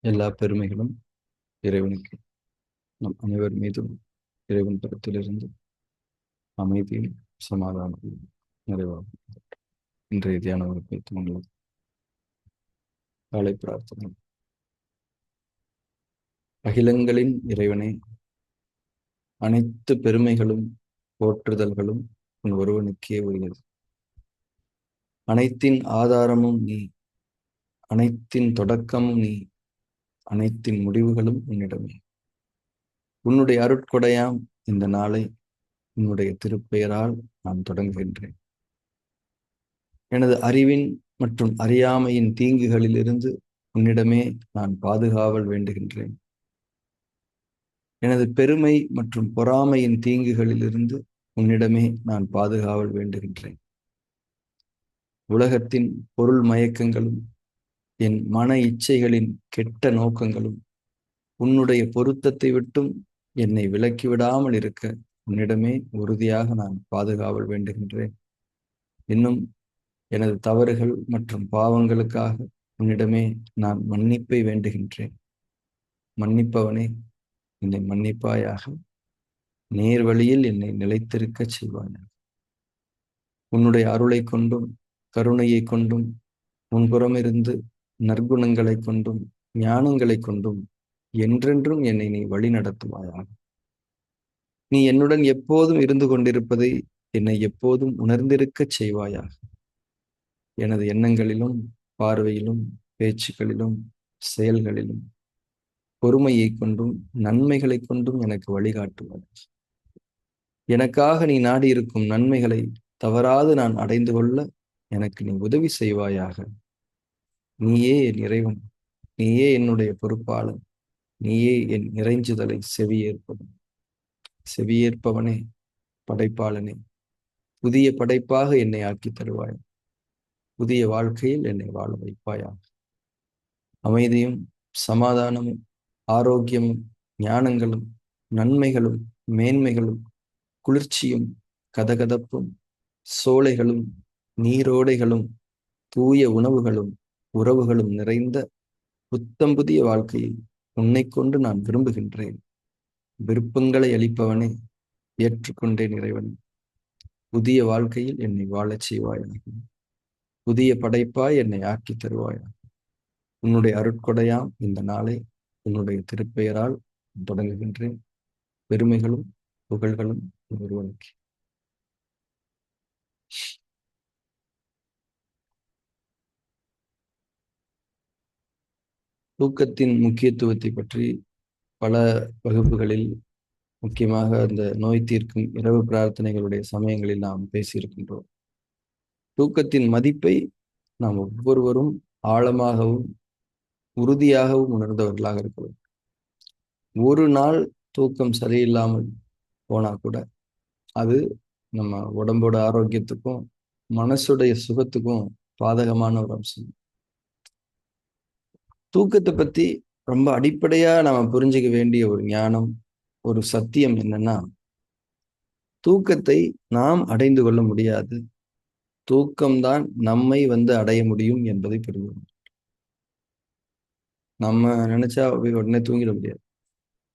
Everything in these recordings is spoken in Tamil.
எல்லா பெருமைகளும் இறைவனுக்கு. நம் அனைவர் மீதும் இறைவன் புறத்திலிருந்து அமைதியும் சமாதானமும் நிறைவாகும். இன்றைய தியான வகுப்பை துவங்கலாம். காலை பிரார்த்தனை. அகிலங்களின் இறைவனே, அனைத்து பெருமைகளும் போற்றுதல்களும் உன் ஒருவனுக்கே உரியது. அனைத்தின் ஆதாரமும் நீ, அனைத்தின் தொடக்கமும் நீ, அனைத்தின் முடிவுகளும் உன்னிடமே. உன்னுடைய அருட்கொடையாம் இந்த நாளை உன்னுடைய திருப்பெயரால் நான் தொடங்குகின்றேன். எனது அறிவின் மற்றும் அறியாமையின் தீங்குகளிலிருந்து உன்னிடமே நான் பாதுகாவல் வேண்டுகின்றேன். எனது பெருமை மற்றும் பொறாமையின் தீங்குகளிலிருந்து உன்னிடமே நான் பாதுகாவல் வேண்டுகின்றேன். உலகத்தின் பொருள் மயக்கங்களும் என் மன இச்சைகளின் கெட்ட நோக்கங்களும் உன்னுடைய பொருத்தத்தை விட்டும் என்னை விலக்கிவிடாமல் இருக்க உன்னிடமே உறுதியாக நான் பாதுகாவல் வேண்டுகின்றேன். இன்னும் எனது தவறுகள் மற்றும் பாவங்களுக்காக உன்னிடமே நான் மன்னிப்பை வேண்டுகின்றேன். மன்னிப்பவனே, என்னை மன்னிப்பாயாக. நேர் வழியில் என்னை நிலைத்திருக்க செய்வாயாக. உன்னுடைய அருளை கொண்டும் கருணையை கொண்டும் முன்புறமிருந்து நற்குணங்களை கொண்டும் ஞானங்களை கொண்டும் என்றென்றும் என்னை நீ வழி நடத்துவாயாக. நீ என்னுடன் எப்போதும் இருந்து கொண்டிருப்பதை என்னை எப்போதும் உணர்ந்திருக்கச் செய்வாயாக. எனது எண்ணங்களிலும் பார்வையிலும் பேச்சுக்களிலும் செயல்களிலும் பொறுமையை கொண்டும் நன்மைகளை கொண்டும் எனக்கு வழிகாட்டுவாய். எனக்காக நீ நாடியிருக்கும் நன்மைகளை தவறாது நான் அடைந்து கொள்ள எனக்கு நீ உதவி செய்வாயாக. நீயே என் இறைவன், நீயே என்னுடைய பொறுப்பாளன், நீயே என் இறைஞ்சுதலை செவியேற்பவனே, படைப்பாளனே, புதிய படைப்பாக என்னை ஆக்கி தருவாய். புதிய வாழ்க்கையில் என்னை வாழ வைப்பாயாக. அமைதியும் சமாதானமும் ஆரோக்கியமும் ஞானங்களும் நன்மைகளும் மேன்மைகளும் குளிர்ச்சியும் கதகதப்பும் சோலைகளும் நீரோடைகளும் தூய உணவுகளும் உறவுகளும் நிறைந்த புத்தம் புதிய வாழ்க்கையை உன்னை கொண்டு நான் விரும்புகின்றேன். விருப்பங்களை அளிப்பவனே, ஏற்றுக்கொண்டேன் இறைவன். புதிய வாழ்க்கையில் என்னை வாழச் செய்வாயாக. புதிய படைப்பாய் என்னை ஆக்கி தருவாயாக. உன்னுடைய அருட்கொடையாம் இந்த நாளை உன்னுடைய திருப்பெயரால் தொடங்குகின்றேன். பெருமைகளும் புகழ்களும் ஒருவனுக்கு. தூக்கத்தின் முக்கியத்துவத்தை பற்றி பல வகுப்புகளில், முக்கியமாக அந்த நோய் தீர்க்கும் இரவு பிரார்த்தனைகளுடைய சமயங்களில் நாம் பேசியிருக்கின்றோம். தூக்கத்தின் மதிப்பை நாம் ஒவ்வொருவரும் ஆழமாகவும் உறுதியாகவும் உணர்ந்தவர்களாக இருக்கிறோம். ஒரு நாள் தூக்கம் சரியில்லாமல் போனா கூட அது நம்ம உடம்போட ஆரோக்கியத்துக்கும் மனசுடைய சுகத்துக்கும் பாதகமான ஒரு அம்சம். தூக்கத்தை பத்தி ரொம்ப அடிப்படையா நாம புரிஞ்சுக்க வேண்டிய ஒரு ஞானம், ஒரு சத்தியம் என்னன்னா, தூக்கத்தை நாம் அடைந்து கொள்ள முடியாது, தூக்கம்தான் நம்மை அடைய முடியும் என்பதை புரிந்து. நம்ம நினைச்சா உடனே தூங்கிட முடியாது.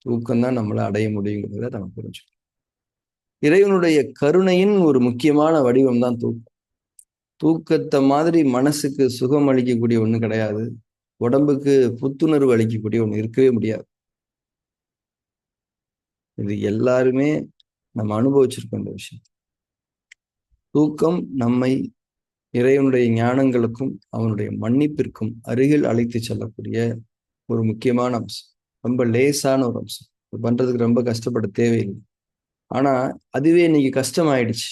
தூக்கம்தான் நம்மளை அடைய முடியுங்கிறத நம்ம புரிஞ்சுக்கணும். இறைவனுடைய கருணையின் ஒரு முக்கியமான வடிவம் தான் தூக்கம். தூக்கத்தை மாதிரி மனசுக்கு சுகம் அளிக்கக்கூடிய ஒண்ணு கிடையாது. உடம்புக்கு புத்துணர்வு அளிக்கக்கூடிய ஒண்ணு இருக்கவே முடியாது. இது எல்லாருமே நம்ம அனுபவிச்சிருக்கோம் இந்த விஷயம். தூக்கம் நம்மை இறைவனுடைய ஞானங்களுக்கும் அவனுடைய மன்னிப்பிற்கும் அருகில் அழைத்து செல்லக்கூடிய ஒரு முக்கியமான அம்சம். ரொம்ப லேசான ஒரு அம்சம். இது பண்றதுக்கு ரொம்ப கஷ்டப்பட தேவையில்லை. ஆனா அதுவே இன்னைக்கு கஷ்டமாயிடுச்சு.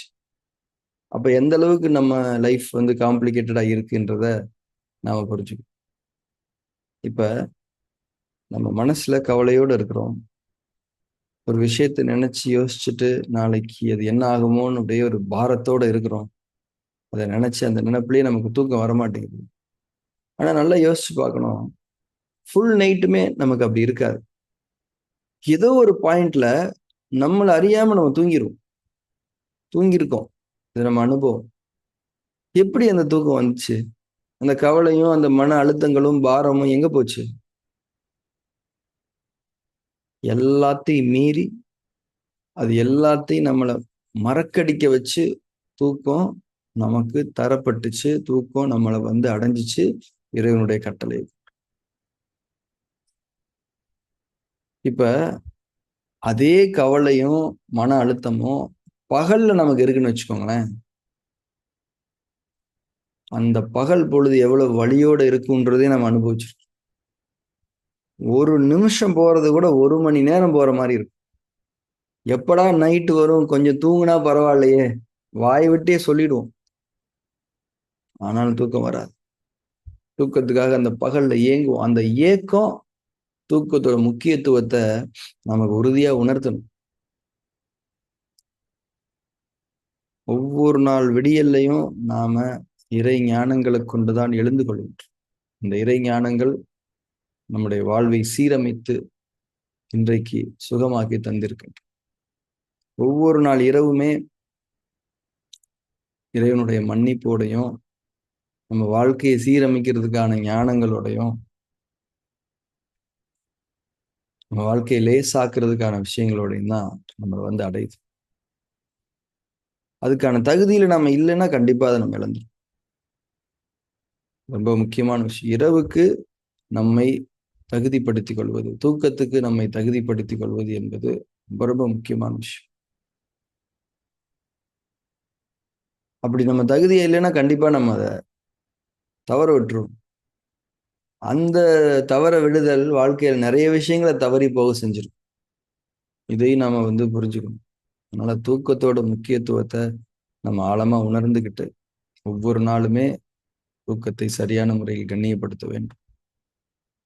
அப்ப எந்த அளவுக்கு நம்ம லைஃப் காம்ப்ளிகேட்டடா இருக்குன்றத நாம புரிஞ்சுக்கணும். இப்ப நம்ம மனசுல கவலையோடு இருக்கிறோம். ஒரு விஷயத்தை நினைச்சு யோசிச்சுட்டு நாளைக்கு அது என்ன ஆகுமோன்னு அப்படியே ஒரு பாரத்தோட இருக்கிறோம். அதை நினைச்சு அந்த நினைப்புலயே நமக்கு தூக்கம் வரமாட்டேங்குது. ஆனா நல்லா யோசிச்சு பார்க்கணும், ஃபுல் நைட்டுமே நமக்கு அப்படி இருக்காது. ஏதோ ஒரு பாயிண்ட்ல நம்மளை அறியாம நம்ம தூங்கியிருக்கோம். இது நம்ம அனுபவம். எப்படி அந்த தூக்கம் வந்துச்சு? அந்த கவலையும் அந்த மன அழுத்தங்களும் பாரமும் எங்க போச்சு? எல்லாத்தையும் மீறி அது எல்லாத்தையும் நம்மளை மறக்கடிக்க வச்சு தூக்கம் நமக்கு தரப்பட்டுச்சு. தூக்கம் நம்மளை அடைஞ்சிச்சு. இறைவனுடைய கட்டளை. இப்ப அதே கவலையும் மன அழுத்தமும் பகல்ல நமக்கு இருக்குன்னு வச்சுக்கோங்களேன். அந்த பகல் பொழுது எவ்வளவு வலியோட இருக்குன்றதே நம்ம அனுபவிச்சிருக்கோம். ஒரு நிமிஷம் போறது கூட 1 மணி நேரம் போற மாதிரி இருக்கும். எப்படா நைட்டு வரும், கொஞ்சம் தூங்குனா பரவாயில்லையே, வாய் விட்டே சொல்லிடுவோம். ஆனாலும் தூக்கம் வராது. தூக்கத்துக்காக அந்த பகல்ல ஏங்குவோம். அந்த ஏக்கம் தூக்கத்தோட முக்கியத்துவத்தை நமக்கு உறுதியா உணர்த்தணும். ஒவ்வொரு நாள் விடியல்லையும் நாம இறை ஞானங்களை கொண்டுதான் எழுந்து கொள்கின்றோம். இந்த இறை ஞானங்கள் நம்முடைய வாழ்வை சீரமைத்து இன்றைக்கு சுகமாக்கி தந்திருக்கின்றன. ஒவ்வொரு நாள் இரவுமே இறைவனுடைய மன்னிப்போடையும் நம்ம வாழ்க்கையை சீரமைக்கிறதுக்கான ஞானங்களோடையும் நம்ம வாழ்க்கையை லேசாக்குறதுக்கான விஷயங்களோடையும் தான் நம்ம அடையுது. அதுக்கான தகுதியில நம்ம இல்லைன்னா கண்டிப்பா அதை நம்ம இழந்துடும். ரொம்ப முக்கியமான விஷயம். இரவுக்கு நம்மை தகுதிப்படுத்திக் கொள்வது, தூக்கத்துக்கு நம்மை தகுதிப்படுத்திக் கொள்வது என்பது ரொம்ப ரொம்ப முக்கியமான விஷயம். அப்படி நம்ம தகுதியே இல்லைன்னா கண்டிப்பா நம்ம அதை தவற விட்டுருவோம். அந்த தவற விடுதல் வாழ்க்கையில் நிறைய விஷயங்களை தவறி போக செஞ்சிடும். இதையும் நாம புரிஞ்சுக்கணும். அதனால தூக்கத்தோட முக்கியத்துவத்தை நம்ம ஆழமா உணர்ந்துகிட்டு ஒவ்வொரு நாளுமே தூக்கத்தை சரியான முறையில் கண்ணியப்படுத்த வேண்டும்.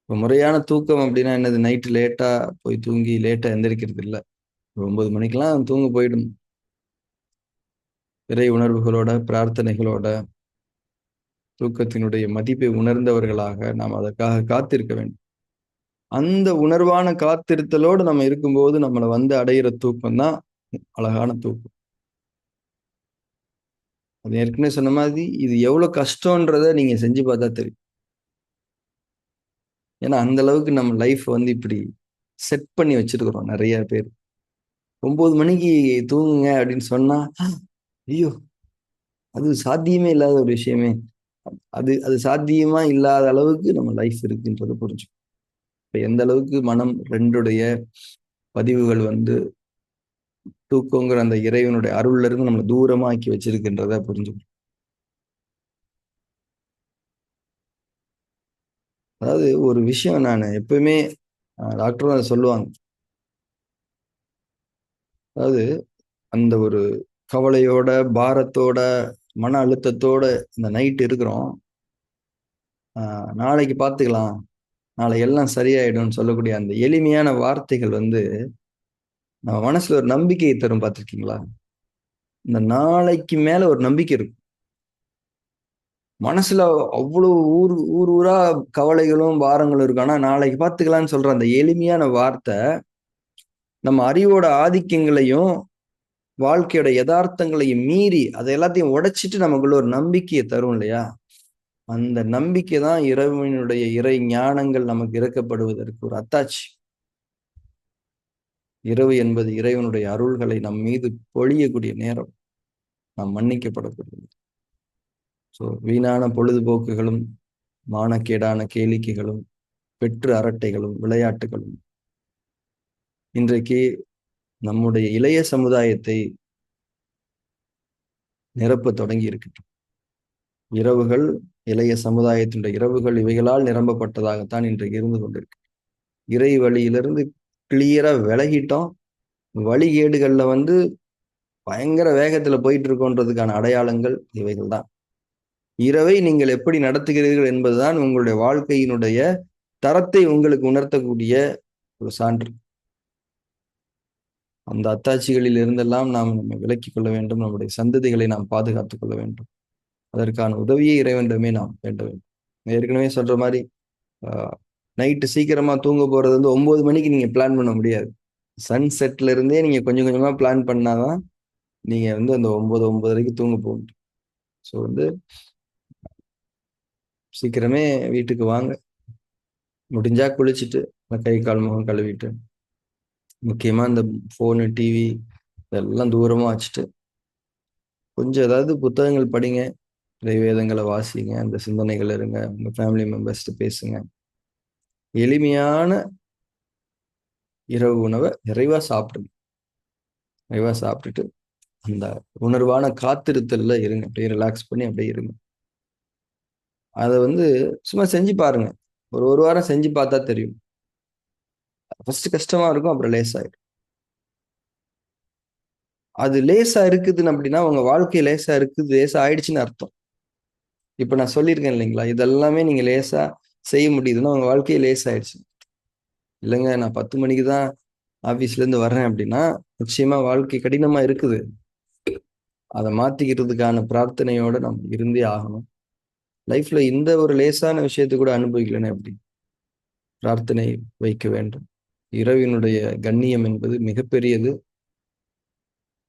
இப்போ முறையான தூக்கம் அப்படின்னா என்னது? நைட்டு லேட்டா போய் தூங்கி லேட்டா எந்திரிக்கிறது இல்லை. 9 மணிக்கெல்லாம் தூங்க போயிடும். இறை உணர்வுகளோட, பிரார்த்தனைகளோட, தூக்கத்தினுடைய மதிப்பை உணர்ந்தவர்களாக நாம் அதற்காக காத்திருக்க வேண்டும். அந்த உணர்வான காத்திருத்தலோடு நம்ம இருக்கும்போது நம்மளை அடையிற தூக்கம் தான் அழகான தூக்கம். அது ஏற்கனவே சொன்ன மாதிரி இது எவ்வளவு கஷ்டம்ன்றத நீங்க செஞ்சு பார்த்தா தெரியும். ஏன்னா அந்த அளவுக்கு நம்ம லைஃப் இப்படி செட் பண்ணி வச்சிருக்கிறோம் நிறைய பேர். 9 மணிக்கு தூங்குங்க அப்படின்னு சொன்னா, ஐயோ அது சாத்தியமே இல்லாத ஒரு விஷயமே. அது அது சாத்தியமா இல்லாத அளவுக்கு நம்ம லைஃப் இருக்குன்றதை புரிஞ்சுக்கணும். இப்ப எந்த அளவுக்கு மனம் 2டைய பதிவுகள் தூக்கங்கிற அந்த இறைவனுடைய அருள்ல இருந்து நம்மளை தூரமா ஆக்கி வச்சிருக்கின்றத புரிஞ்சுக்கணும். அதாவது ஒரு விஷயம் நான் எப்பவுமே டாக்டரும் அதை சொல்லுவாங்க. அதாவது அந்த ஒரு கவலையோட, பாரத்தோட, மன அழுத்தத்தோட இந்த நைட் இருக்கிறோம். நாளைக்கு பார்த்துக்கலாம், நாளை எல்லாம் சரியாயிடும்னு சொல்லக்கூடிய அந்த எளிமையான வார்த்தைகள் நம்ம மனசுல ஒரு நம்பிக்கையை தரும். பார்த்திருக்கீங்களா? இந்த நாளைக்கு மேல ஒரு நம்பிக்கை இருக்கும். மனசுல அவ்வளவு ஊர் ஊர் ஊரா கவலைகளும் பாரங்களும் இருக்கும். ஆனா நாளைக்கு பார்த்துக்கலாம்னு சொல்ற அந்த எளிமையான வார்த்தை நம்ம அறிவோட ஆதிக்கங்களையும் வாழ்க்கையோட யதார்த்தங்களையும் மீறி அதை எல்லாத்தையும் உடைச்சிட்டு நமக்குள்ள ஒரு நம்பிக்கையை தரும் இல்லையா? அந்த நம்பிக்கை தான் இறைவனுடைய இறை ஞானங்கள் நமக்கு இறக்கப்படுவதற்கு ஒரு அத்தாட்சி. இரவு என்பது இறைவனுடைய அருள்களை நம் மீது பொழியக்கூடிய நேரம், நாம் மன்னிக்கப்படக்கூடியது. வீணான பொழுதுபோக்குகளும், மானக்கேடான கேளிக்கைகளும், வெற்று அரட்டைகளும், விளையாட்டுகளும் இன்றைக்கு நம்முடைய இளைய சமுதாயத்தை நிரப்ப தொடங்கி இருக்கின்றன. இரவுகள், இளைய சமுதாயத்தினுடைய இரவுகள் இவைகளால் நிரம்பப்பட்டதாகத்தான் இன்றைக்கு இருந்து கொண்டிருக்கு. இறை வழியிலிருந்து கிளியரா விலகிட்டோம். வழிகேடுகள்ல பயங்கர வேகத்துல போயிட்டு இருக்கோன்றதுக்கான அடையாளங்கள் இவைகள் தான். இரவை நீங்கள் எப்படி நடத்துகிறீர்கள் என்பதுதான் உங்களுடைய வாழ்க்கையினுடைய தரத்தை உங்களுக்கு உணர்த்தக்கூடிய ஒரு சான்று. அந்த அத்தாட்சிகளில் இருந்தெல்லாம் நாம் நம்மை விலக்கிக் கொள்ள வேண்டும். நம்முடைய சந்ததிகளை நாம் பாதுகாத்துக் கொள்ள வேண்டும். அதற்கான உதவியை இறைவனிடமே நாம் வேண்ட வேண்டும். ஏற்கனவே சொல்ற மாதிரி நைட்டு சீக்கிரமா தூங்க போறது 9 மணிக்கு நீங்க பிளான் பண்ண முடியாது. சன் செட்ல இருந்தே நீங்க கொஞ்சம் கொஞ்சமா பிளான் பண்ணாதான் நீங்க அந்த 9, 9:30க்கு தூங்க போக முடியும். ஸோ சீக்கிரமே வீட்டுக்கு வாங்க. முடிஞ்சா குளிச்சுட்டு கை கால் முகம் கழுவிட்டு முக்கியமா இந்த ஃபோனு, டிவி இதெல்லாம் தூரமா வச்சுட்டு, கொஞ்சம் ஏதாவது புத்தகங்கள் படிங்க. இறைவேதங்கள வாசிங்க. அந்த சிந்தனைகள் இருங்க. உங்க ஃபேமிலி மெம்பர்ஸ்ட்ட பேசுங்க. எளிமையான இரவு உணவ நிறைவா சாப்பிடுங்க. நிறைவா சாப்பிட்டுட்டு, அந்த உணர்வான காத்திருத்தல்ல இருங்க. அப்படியே ரிலாக்ஸ் பண்ணி அப்படியே இருங்க. அத வந்து சும்மா செஞ்சு பாருங்க. ஒரு 1 வாரம் செஞ்சு பார்த்தா தெரியும். ஃபர்ஸ்ட் கஷ்டமா இருக்கும். அப்புறம் லேசாயிடும். அது லேசா இருக்குதுன்னு அப்படின்னா, உங்க வாழ்க்கை லேசா இருக்குது, லேசா ஆயிடுச்சுன்னு அர்த்தம். இப்ப நான் சொல்லியிருக்கேன் இல்லைங்களா? இதெல்லாமே நீங்க லேசா செய்ய முடியுதுன்னா, உங்க வாழ்க்கையே லேசாயிடுச்சு. இல்லங்க நான் 10 மணிக்கு தான் ஆஃபீஸ்லேருந்து வர்றேன் அப்படின்னா, நிச்சயமா வாழ்க்கை கடினமா இருக்குது. அத மாத்திக்கிறதுக்கான பிரார்த்தனையோட நம்ம இருந்தே ஆகணும். லைஃப்ல இந்த ஒரு லேசான விஷயத்த கூட அனுபவிக்கலன்னா எப்படி? பிரார்த்தனை வைக்க வேண்டும். இரவினுடைய கண்ணியம் என்பது மிகப்பெரியது.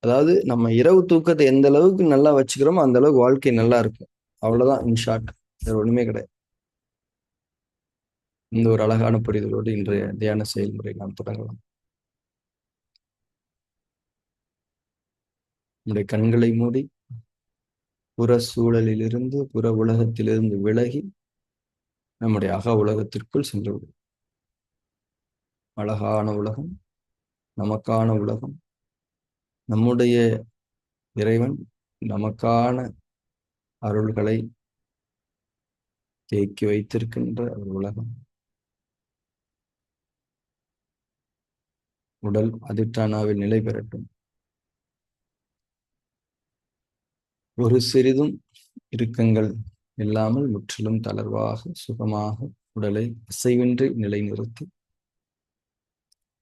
அதாவது நம்ம இரவு தூக்கத்த எந்த அளவுக்கு நல்லா வச்சுக்கிறோமோ, அந்த அளவுக்கு வாழ்க்கை நல்லா இருக்கும். அவ்வளவுதான் இன் ஷார்ட். வேற ஒண்ணுமே கிடையாது. இந்த ஒரு அழகான புரிதலோடு இன்றைய தியான செயல்முறை நாம் தொடங்கலாம். நம்முடைய கண்களை மூடி, புற சூழலிலிருந்து, புற உலகத்திலிருந்து விலகி, நம்முடைய அக உலகத்திற்குள் சென்று விடும். அழகான உலகம், நமக்கான உலகம், நம்முடைய இறைவன் நமக்கான அருள்களை தேக்கி வைத்திருக்கின்ற ஒரு உலகம். உடல் அதிஷ்டானாவில் நிலை பெறட்டும். ஒரு சிறிதும் இறுக்கங்கள் இல்லாமல் முற்றிலும் தளர்வாக, சுகமாக உடலை அசைவின்றி நிலைநிறுத்தி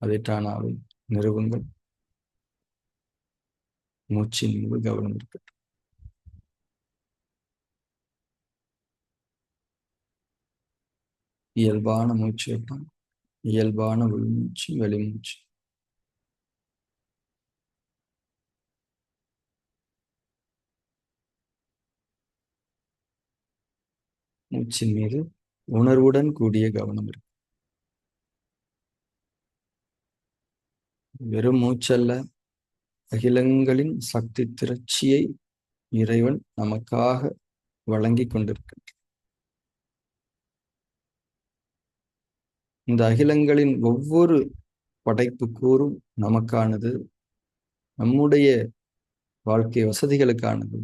அதிஷ்டானாவை நிறுவுங்கள். மூச்சின் மீது கவனம் இருக்கட்டும். இயல்பான மூச்சு ஓட்டம், இயல்பான உள்மூச்சு, வெளிமூச்சு. மூச்சின் மீது உணர்வுடன் கூடிய கவனம் இருக்கு. வெறும் மூச்சல்ல, அகிலங்களின் சக்தி திரட்சியை இறைவன் நமக்காக வழங்கி கொண்டிருக்கிறார். இந்த அகிலங்களின் ஒவ்வொரு படைப்பு கூறும் நமக்கானது, நம்முடைய வாழ்க்கை வசதிகளுக்கானது.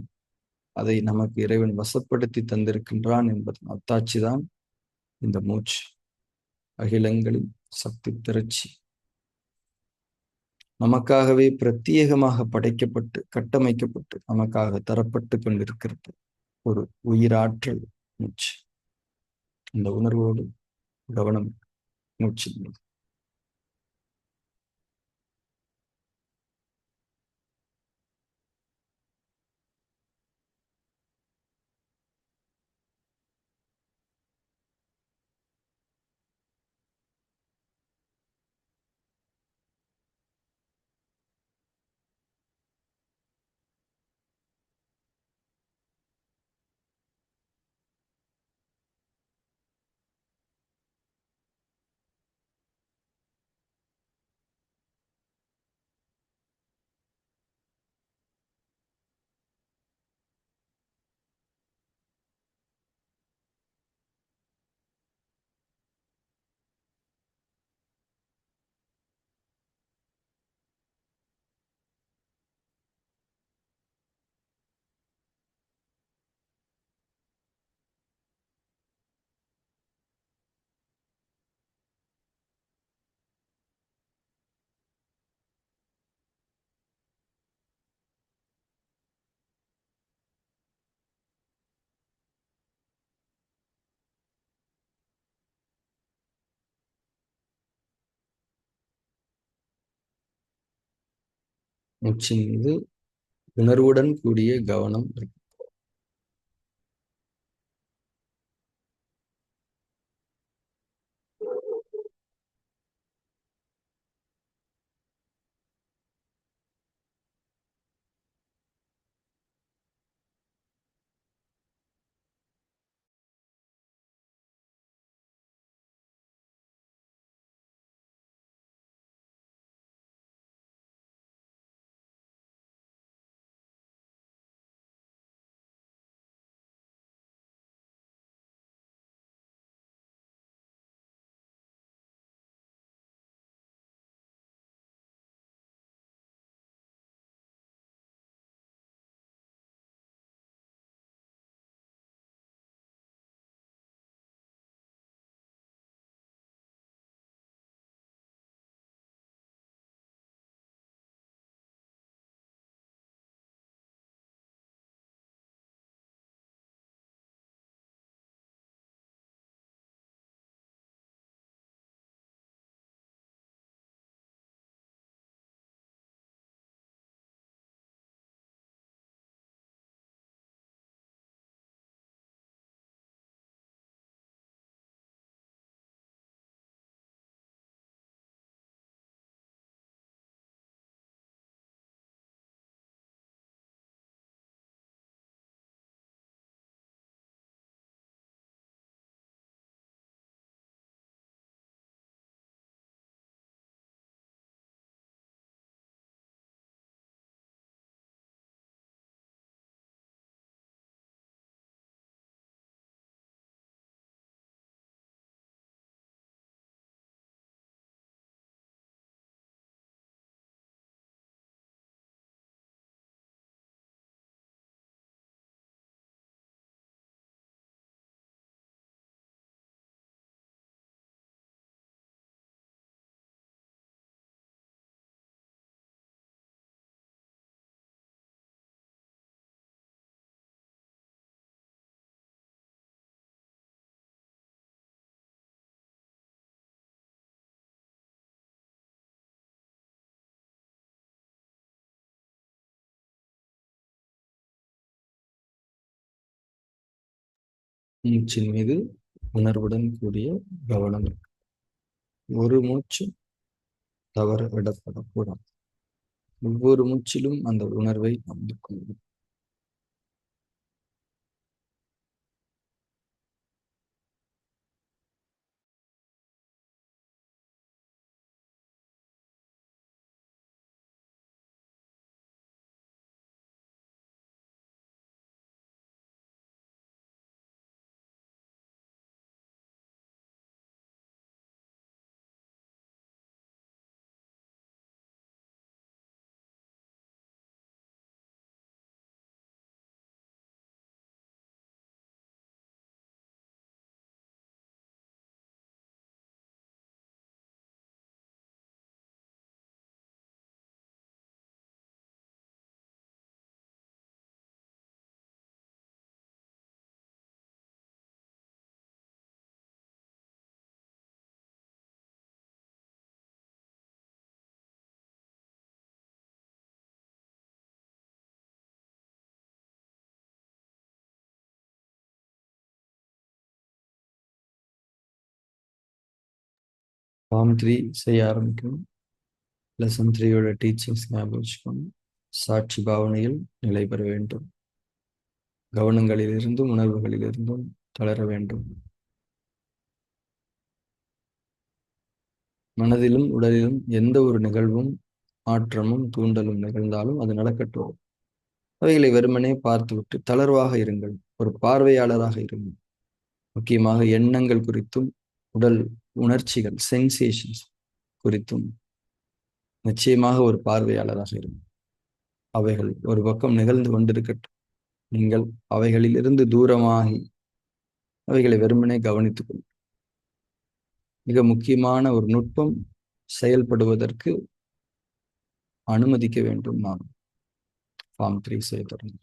அதை நமக்கு இறைவன் வசப்படுத்தி தந்திருக்கின்றான் என்பதன் அத்தாட்சிதான் இந்த மூச்சு. அகிலங்களின் சக்தி திரட்சி நமக்காகவே பிரத்யேகமாக படைக்கப்பட்டு, கட்டமைக்கப்பட்டு, நமக்காக தரப்பட்டு கொண்டிருக்கிறது ஒரு உயிராற்றல் மூச்சு. இந்த உணர்வோடு கவனம் மூச்சின் மீது. மூச்சின் மீது உணர்வுடன் கூடிய கவனம் இருக்கு. மூச்சின் மீது உணர்வுடன் கூடிய கவனம் இருக்கு. ஒரு மூச்சு தவற விடப்படக்கூடாது. ஒவ்வொரு மூச்சிலும் அந்த உணர்வை நம்பிக் கொள்ளும். ஃபார்ம் 3 செய்ய ஆரம்பிக்கணும். லெசன் 3யோட டீச்சிங்ஸ் ஞாபகம் வச்சுக்கணும். சாட்சி பாவனையில் நிலை பெற வேண்டும். கவனங்களிலிருந்தும் உணர்வுகளிலிருந்தும் தளர வேண்டும். மனதிலும் உடலிலும் எந்த ஒரு நிகழ்வும் மாற்றமும் தூண்டலும் நிகழ்ந்தாலும் அது நடக்கட்டும். அவைகளை வெறுமனே பார்த்துவிட்டு தளர்வாக இருங்கள். ஒரு பார்வையாளராக இருங்கள். முக்கியமாக எண்ணங்கள் குறித்தும் உடல் உணர்ச்சிகள் சென்சேஷன்ஸ் குறித்தும் நிச்சயமாக ஒரு பார்வையாளராக இருங்கள். அவைகள் ஒரு பக்கம் நிகழ்ந்து கொண்டிருக்கட்டும். நீங்கள் அவைகளிலிருந்து தூரமாகி அவைகளை வெறுமனே கவனித்துக் கொள்ளுங்கள். மிக முக்கியமான ஒரு நுட்பம், செயல்படுவதற்கு அனுமதிக்க வேண்டும். நாம் ஃபார்ம் 3 செய்ய தொடங்கும்.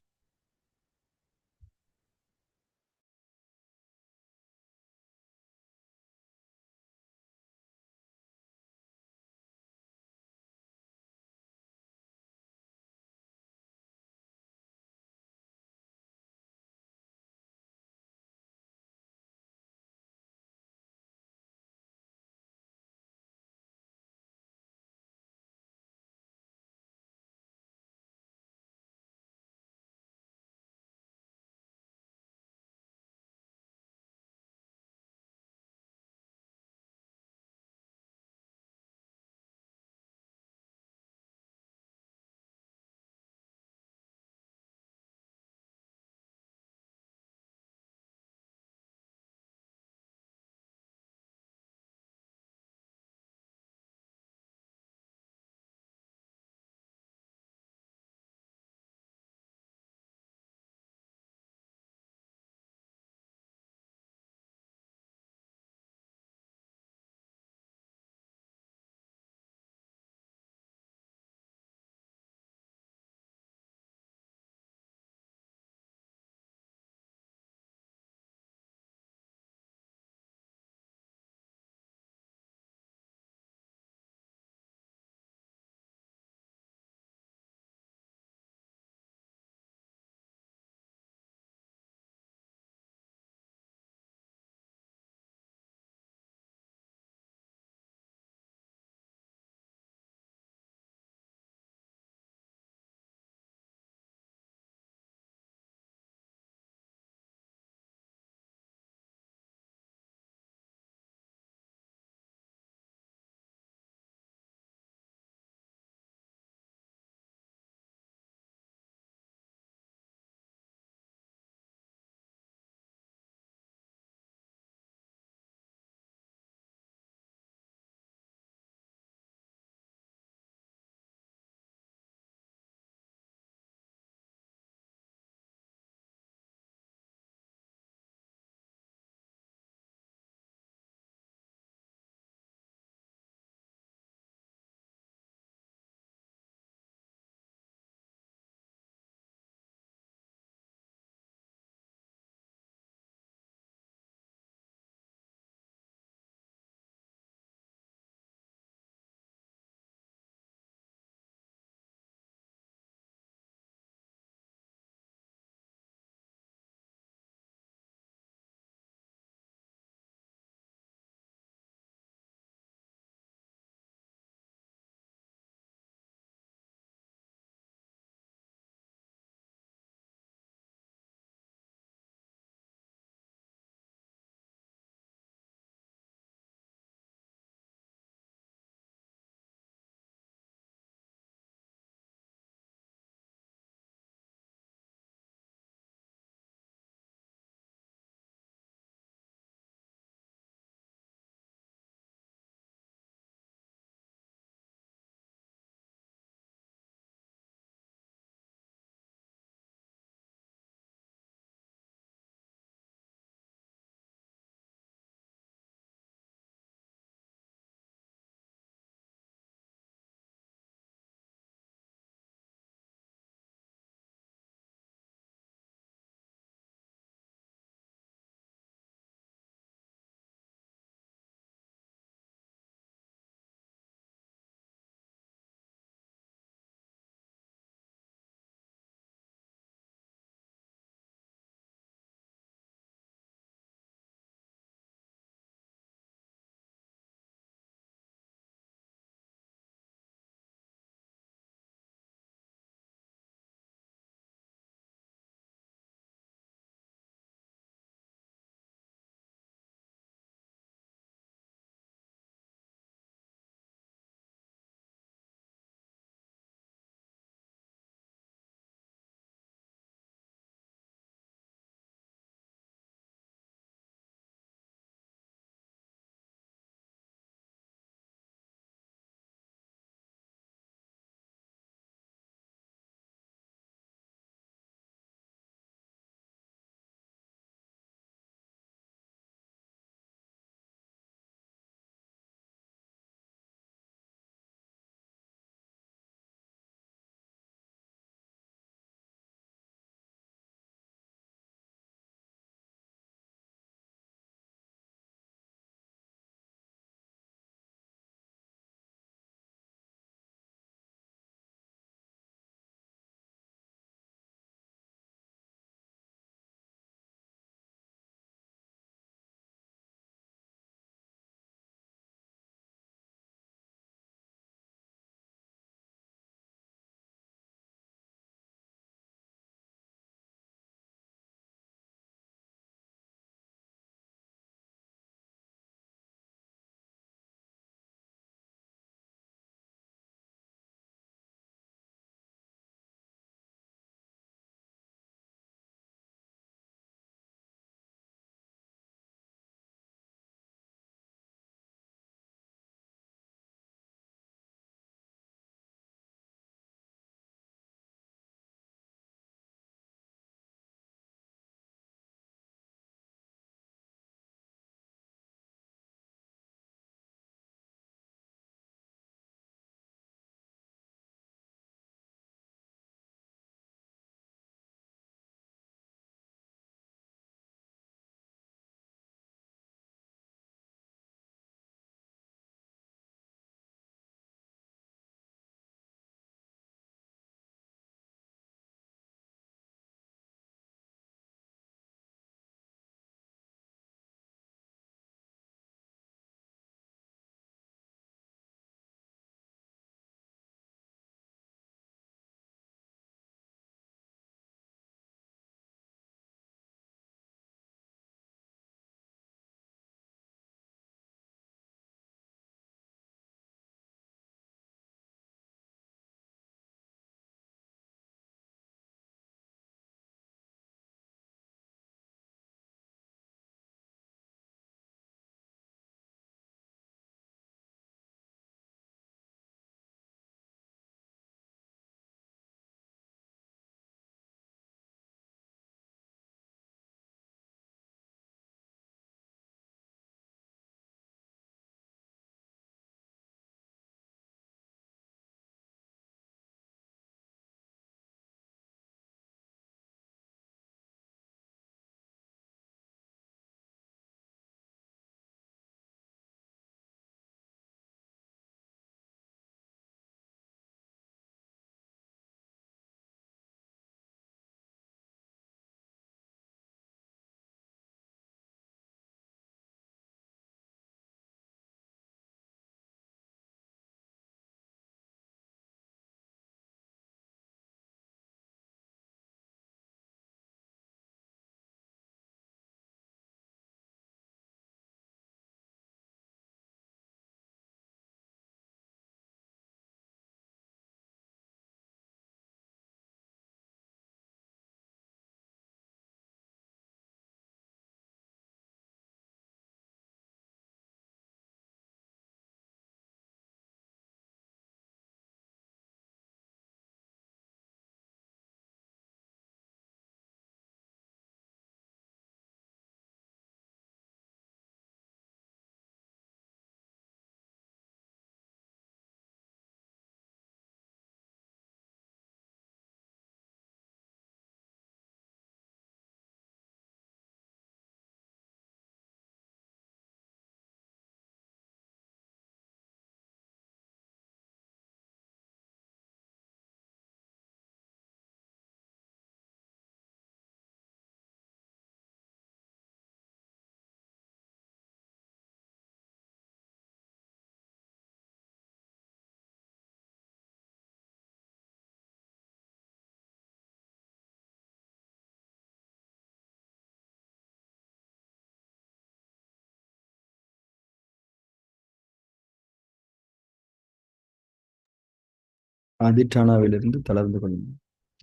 அதிஷ்டானாவிலிருந்து தளர்ந்து கொண்டு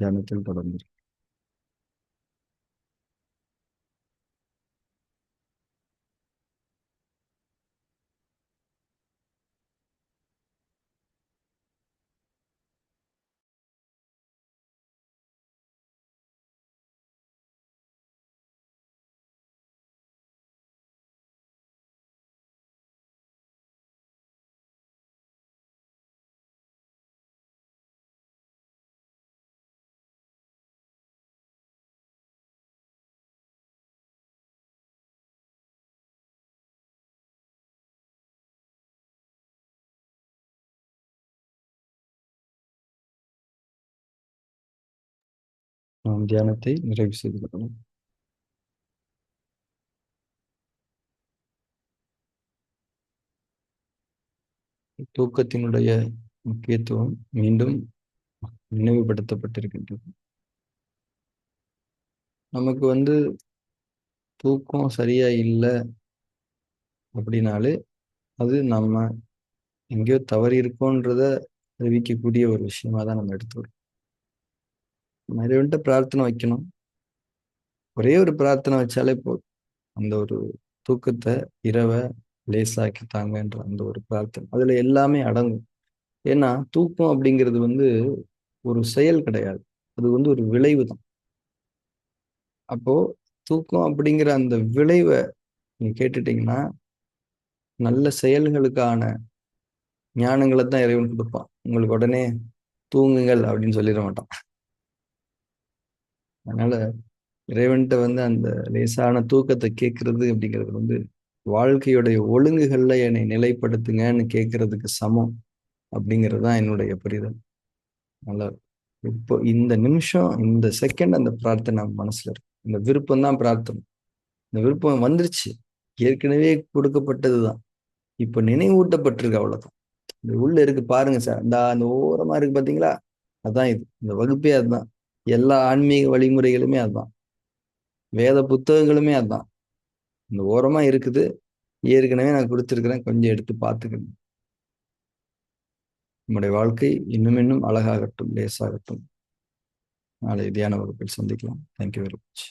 தியானத்தில் தொடர்ந்து. நாம் தியானத்தை நிறைவு செய்து கொள்ளலாம். தூக்கத்தினுடைய முக்கியத்துவம் மீண்டும் நினைவுபடுத்தப்பட்டிருக்கின்றது. நமக்கு தூக்கம் சரியா இல்லை அப்படின்னாலே அது நம்ம எங்கேயோ தவறி இருக்கோன்றத அறிவிக்கக்கூடிய ஒரு விஷயமா தான் நம்ம எடுத்துக்கிறோம். இறைவன்கிட்ட பிரார்த்தனை வைக்கணும். ஒரே ஒரு பிரார்த்தனை வச்சாலே போதும். அந்த ஒரு தூக்கத்தை இரவை லேசாக்கி தாங்கன்ற அந்த ஒரு பிரார்த்தனை அதுல எல்லாமே அடங்கும். ஏன்னா தூக்கம் அப்படிங்கிறது ஒரு செயல் கிடையாது, அது ஒரு விளைவு தான். அப்போ தூக்கம் அப்படிங்கிற அந்த விளைவை நீங்க கேட்டுட்டீங்கன்னா நல்ல செயல்களுக்கான ஞானங்களை தான் இறைவன் கொடுப்பான். உங்களுக்கு உடனே தூங்குங்கள் அப்படின்னு சொல்லிட மாட்டான். அதனால இறைவன்கிட்ட அந்த லேசான தூக்கத்தை கேட்கறது அப்படிங்கிறது வாழ்க்கையுடைய ஒழுங்குகள்ல என்னை நிலைப்படுத்துங்கன்னு கேட்கறதுக்கு சமம் அப்படிங்கிறது தான் என்னுடைய புரிதல். நல்லா இப்போ இந்த நிமிஷம் இந்த செகண்ட் அந்த பிரார்த்தனை மனசுல இருக்கு. இந்த விருப்பம் தான் பிரார்த்தனை. இந்த விருப்பம் வந்துருச்சு, ஏற்கனவே கொடுக்கப்பட்டதுதான், இப்ப நினைவூட்டப்பட்டிருக்கு, அவ்வளவுதான். இந்த உள்ள இருக்கு பாருங்க சார், அந்த ஓரமா இருக்கு பாத்தீங்களா, அதான் இது. இந்த வகுப்பே அதுதான். எல்லா ஆன்மீக வழிமுறைகளுமே அதுதான். வேத புத்தகங்களுமே அதுதான். இந்த ஓரமா இருக்குது, ஏற்கனவே நான் கொடுத்துருக்கிறேன், கொஞ்சம் எடுத்து பார்த்துக்கணும். நம்முடைய வாழ்க்கை இன்னும் இன்னும் அழகாகட்டும், லேசாகட்டும். நாளை தியான வகுப்பில் சந்திக்கலாம். Thank you very much.